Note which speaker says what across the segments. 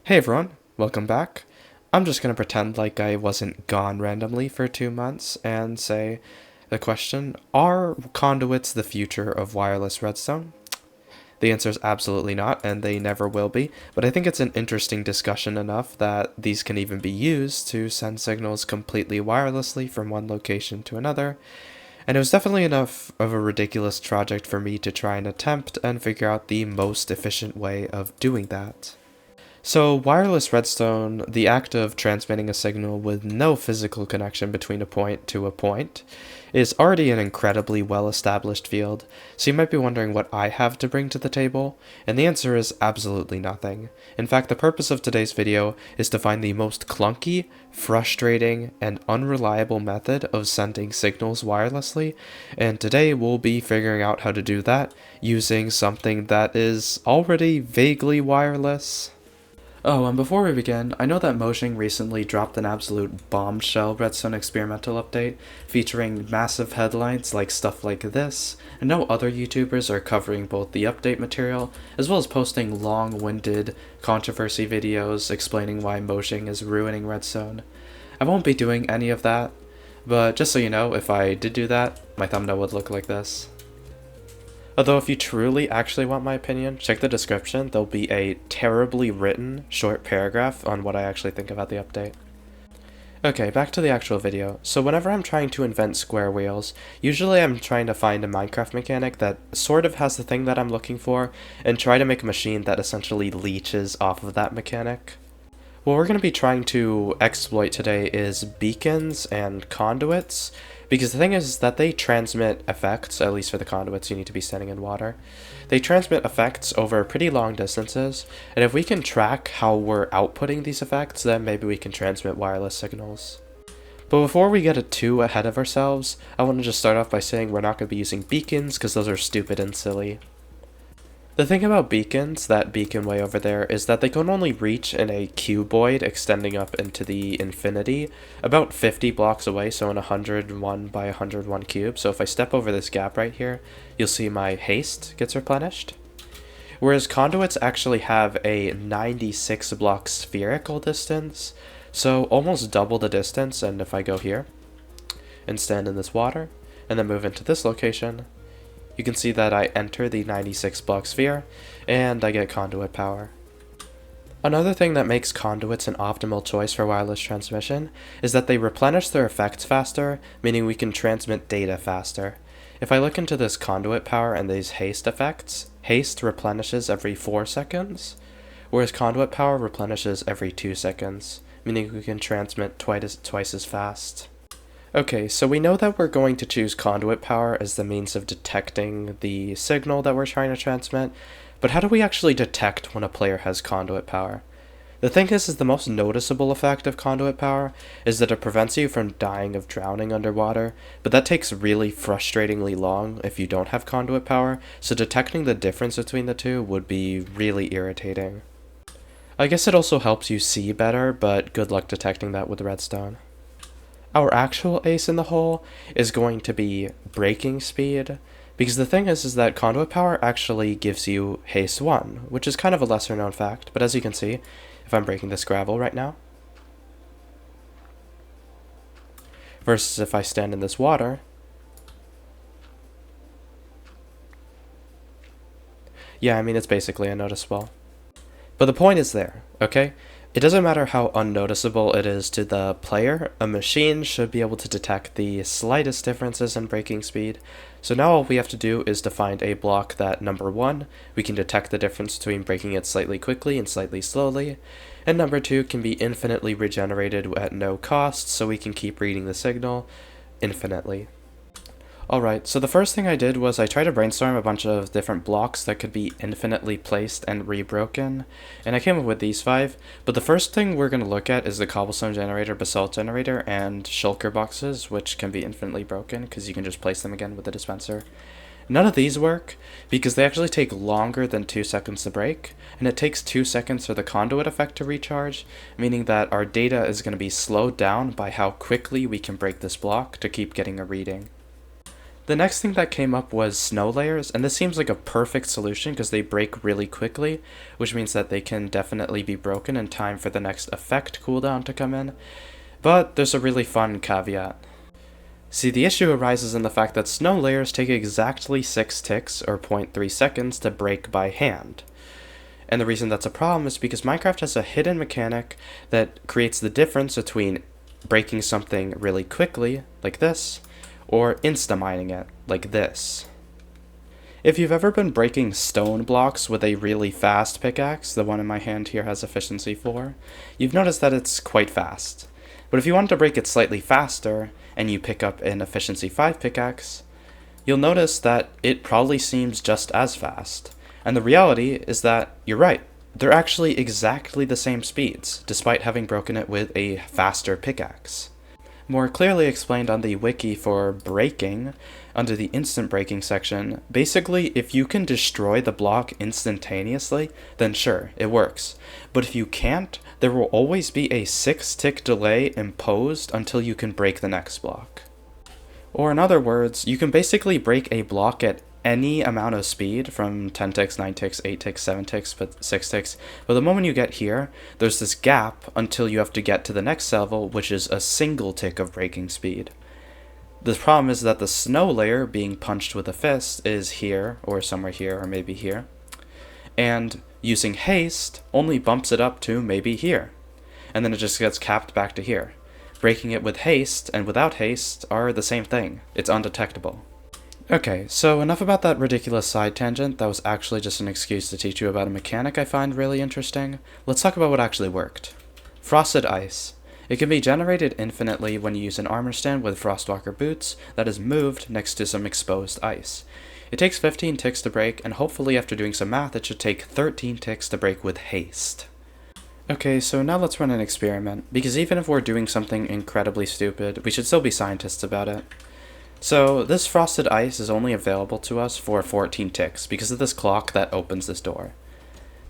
Speaker 1: Hey everyone, welcome back. I'm just gonna pretend like I wasn't gone randomly for 2 months and say the question, are conduits the future of wireless redstone? The answer is absolutely not, and they never will be, but I think it's an interesting discussion enough that these can even be used to send signals completely wirelessly from one location to another, and it was definitely enough of a ridiculous project for me to try and attempt and figure out the most efficient way of doing that. So, wireless redstone, the act of transmitting a signal with no physical connection between a point to a point, is already an incredibly well-established field, so you might be wondering what I have to bring to the table, and the answer is absolutely nothing. In fact, the purpose of today's video is to find the most clunky, frustrating, and unreliable method of sending signals wirelessly, and today we'll be figuring out how to do that using something that is already vaguely wireless. Oh, and before we begin, I know that Mojang recently dropped an absolute bombshell Redstone experimental update featuring massive headlines like stuff like this, and no other YouTubers are covering both the update material as well as posting long-winded controversy videos explaining why Mojang is ruining Redstone. I won't be doing any of that, but just so you know, if I did do that, my thumbnail would look like this. Although if you truly actually want my opinion, check the description. There'll be a terribly written short paragraph on what I actually think about the update. Okay, back to the actual video. So whenever I'm trying to invent square wheels, usually I'm trying to find a Minecraft mechanic that sort of has the thing that I'm looking for, and try to make a machine that essentially leeches off of that mechanic. What we're going to be trying to exploit today is beacons and conduits, because the thing is that they transmit effects, at least for the conduits you need to be standing in water. They transmit effects over pretty long distances, and if we can track how we're outputting these effects, then maybe we can transmit wireless signals. But before we get too ahead of ourselves, I want to just start off by saying we're not going to be using beacons, because those are stupid and silly. The thing about beacons, that beacon way over there, is that they can only reach in a cuboid extending up into the infinity, about 50 blocks away, so in a 101 by 101 cube. So if I step over this gap right here, you'll see my haste gets replenished. Whereas conduits actually have a 96 block spherical distance, so almost double the distance. And if I go here and stand in this water, and then move into this location, you can see that I enter the 96 block sphere, and I get conduit power. Another thing that makes conduits an optimal choice for wireless transmission is that they replenish their effects faster, meaning we can transmit data faster. If I look into this conduit power and these haste effects, haste replenishes every 4 seconds, whereas conduit power replenishes every 2 seconds, meaning we can transmit twice as fast. Okay, so we know that we're going to choose conduit power as the means of detecting the signal that we're trying to transmit, but how do we actually detect when a player has conduit power? The thing is the most noticeable effect of conduit power is that it prevents you from dying of drowning underwater, but that takes really frustratingly long if you don't have conduit power, so detecting the difference between the two would be really irritating. I guess it also helps you see better, but good luck detecting that with redstone. Our actual ace in the hole is going to be breaking speed, because the thing is that conduit power actually gives you haste 1, which is kind of a lesser known fact, but as you can see, if I'm breaking this gravel right now, versus if I stand in this water, yeah, I mean, it's basically unnoticeable. But the point is there, okay? It doesn't matter how unnoticeable it is to the player, a machine should be able to detect the slightest differences in breaking speed. So now all we have to do is to find a block that, number 1, we can detect the difference between breaking it slightly quickly and slightly slowly, and number 2 can be infinitely regenerated at no cost, so we can keep reading the signal infinitely. Alright, so the first thing I did was I tried to brainstorm a bunch of different blocks that could be infinitely placed and rebroken, and I came up with these 5, but the first thing we're going to look at is the cobblestone generator, basalt generator, and shulker boxes, which can be infinitely broken because you can just place them again with the dispenser. None of these work because they actually take longer than 2 seconds to break, and it takes 2 seconds for the conduit effect to recharge, meaning that our data is going to be slowed down by how quickly we can break this block to keep getting a reading. The next thing that came up was snow layers, and this seems like a perfect solution because they break really quickly, which means that they can definitely be broken in time for the next effect cooldown to come in. But there's a really fun caveat. See, the issue arises in the fact that snow layers take exactly 6 ticks, or 0.3 seconds, to break by hand. And the reason that's a problem is because Minecraft has a hidden mechanic that creates the difference between breaking something really quickly, like this, or insta-mining it, like this. If you've ever been breaking stone blocks with a really fast pickaxe, the one in my hand here has efficiency 4, you've noticed that it's quite fast. But if you want to break it slightly faster, and you pick up an efficiency 5 pickaxe, you'll notice that it probably seems just as fast. And the reality is that you're right. They're actually exactly the same speeds, despite having broken it with a faster pickaxe. More clearly explained on the wiki for breaking, under the instant breaking section, basically if you can destroy the block instantaneously, then sure, it works. But if you can't, there will always be a 6-tick delay imposed until you can break the next block. Or in other words, you can basically break a block at any amount of speed, from 10 ticks, 9 ticks, 8 ticks, 7 ticks, but 6 ticks. But the moment you get here, there's this gap until you have to get to the next level, which is a single tick of breaking speed. The problem is that the snow layer being punched with a fist is here, or somewhere here, or maybe here. And using haste only bumps it up to maybe here. And then it just gets capped back to here. Breaking it with haste and without haste are the same thing. It's undetectable. Okay, so enough about that ridiculous side tangent. That was actually just an excuse to teach you about a mechanic I find really interesting. Let's talk about what actually worked. Frosted ice. It can be generated infinitely when you use an armor stand with Frostwalker boots that is moved next to some exposed ice. It takes 15 ticks to break, and hopefully after doing some math it should take 13 ticks to break with haste. Okay, so now let's run an experiment, because even if we're doing something incredibly stupid, we should still be scientists about it. So this frosted ice is only available to us for 14 ticks because of this clock that opens this door.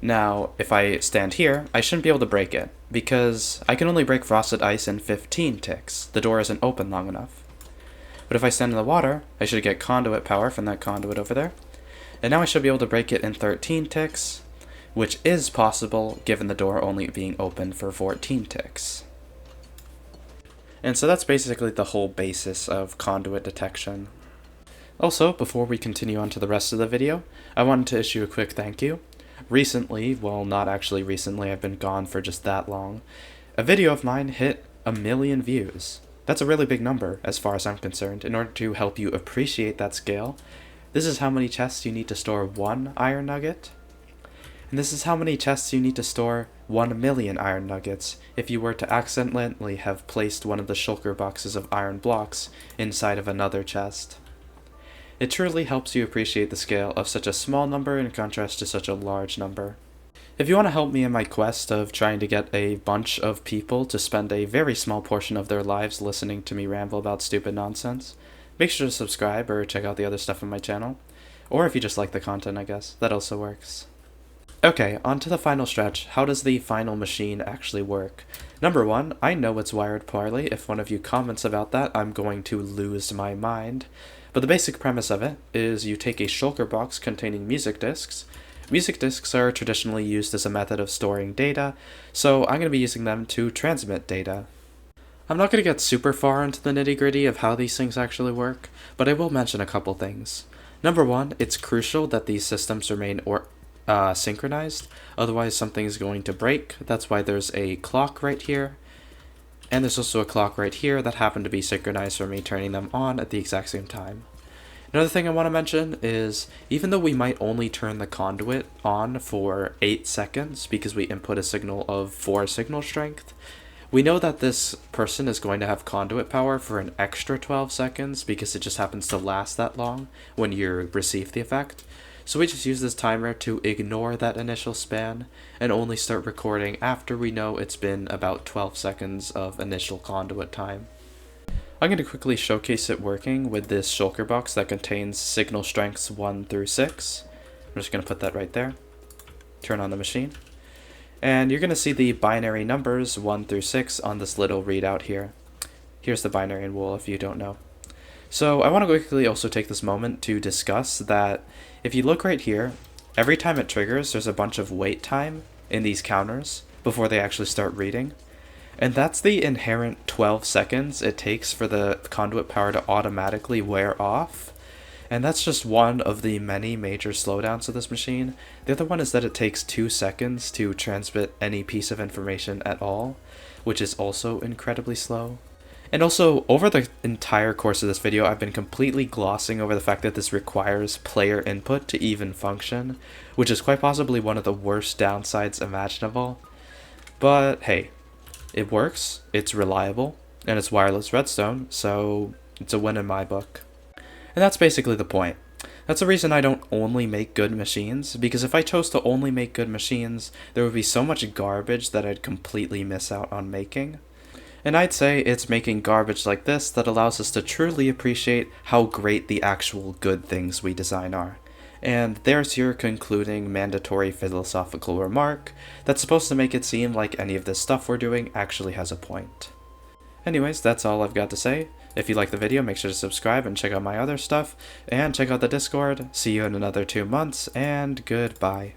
Speaker 1: Now, if I stand here, I shouldn't be able to break it, because I can only break frosted ice in 15 ticks. The door isn't open long enough. But if I stand in the water, I should get conduit power from that conduit over there. And now I should be able to break it in 13 ticks, which is possible given the door only being open for 14 ticks. And so that's basically the whole basis of conduit detection. Also, before we continue on to the rest of the video, I wanted to issue a quick thank you. Recently, well, not actually recently, I've been gone for just that long, a video of mine hit 1 million views. That's a really big number, as far as I'm concerned. In order to help you appreciate that scale, this is how many chests you need to store 1 iron nugget. And this is how many chests you need to store 1 million iron nuggets if you were to accidentally have placed one of the shulker boxes of iron blocks inside of another chest. It truly helps you appreciate the scale of such a small number in contrast to such a large number. If you want to help me in my quest of trying to get a bunch of people to spend a very small portion of their lives listening to me ramble about stupid nonsense, make sure to subscribe or check out the other stuff on my channel. Or if you just like the content, I guess, that also works. Okay, on to the final stretch. How does the final machine actually work? Number 1, I know it's wired poorly. If one of you comments about that, I'm going to lose my mind. But the basic premise of it is you take a shulker box containing music discs. Music discs are traditionally used as a method of storing data, so I'm going to be using them to transmit data. I'm not going to get super far into the nitty-gritty of how these things actually work, but I will mention a couple things. Number 1, it's crucial that these systems remain synchronized, otherwise something is going to break. That's why there's a clock right here, and there's also a clock right here that happened to be synchronized for me turning them on at the exact same time. Another thing I want to mention is, even though we might only turn the conduit on for 8 seconds because we input a signal of 4 signal strength, we know that this person is going to have conduit power for an extra 12 seconds because it just happens to last that long when you receive the effect. So we just use this timer to ignore that initial span and only start recording after we know it's been about 12 seconds of initial conduit time. I'm going to quickly showcase it working with this shulker box that contains signal strengths 1 through 6. I'm just going to put that right there. Turn on the machine. And you're going to see the binary numbers 1 through 6 on this little readout here. Here's the binary in wool if you don't know. So I want to quickly also take this moment to discuss that if you look right here, every time it triggers, there's a bunch of wait time in these counters before they actually start reading. And that's the inherent 12 seconds it takes for the conduit power to automatically wear off. And that's just one of the many major slowdowns of this machine. The other one is that it takes 2 seconds to transmit any piece of information at all, which is also incredibly slow. And also, over the entire course of this video, I've been completely glossing over the fact that this requires player input to even function, which is quite possibly one of the worst downsides imaginable. But hey, it works, it's reliable, and it's wireless redstone, so it's a win in my book. And that's basically the point. That's the reason I don't only make good machines, because if I chose to only make good machines, there would be so much garbage that I'd completely miss out on making. And I'd say it's making garbage like this that allows us to truly appreciate how great the actual good things we design are. And there's your concluding mandatory philosophical remark that's supposed to make it seem like any of this stuff we're doing actually has a point. Anyways, that's all I've got to say. If you like the video, make sure to subscribe and check out my other stuff, and check out the Discord. See you in another 2 months, and goodbye.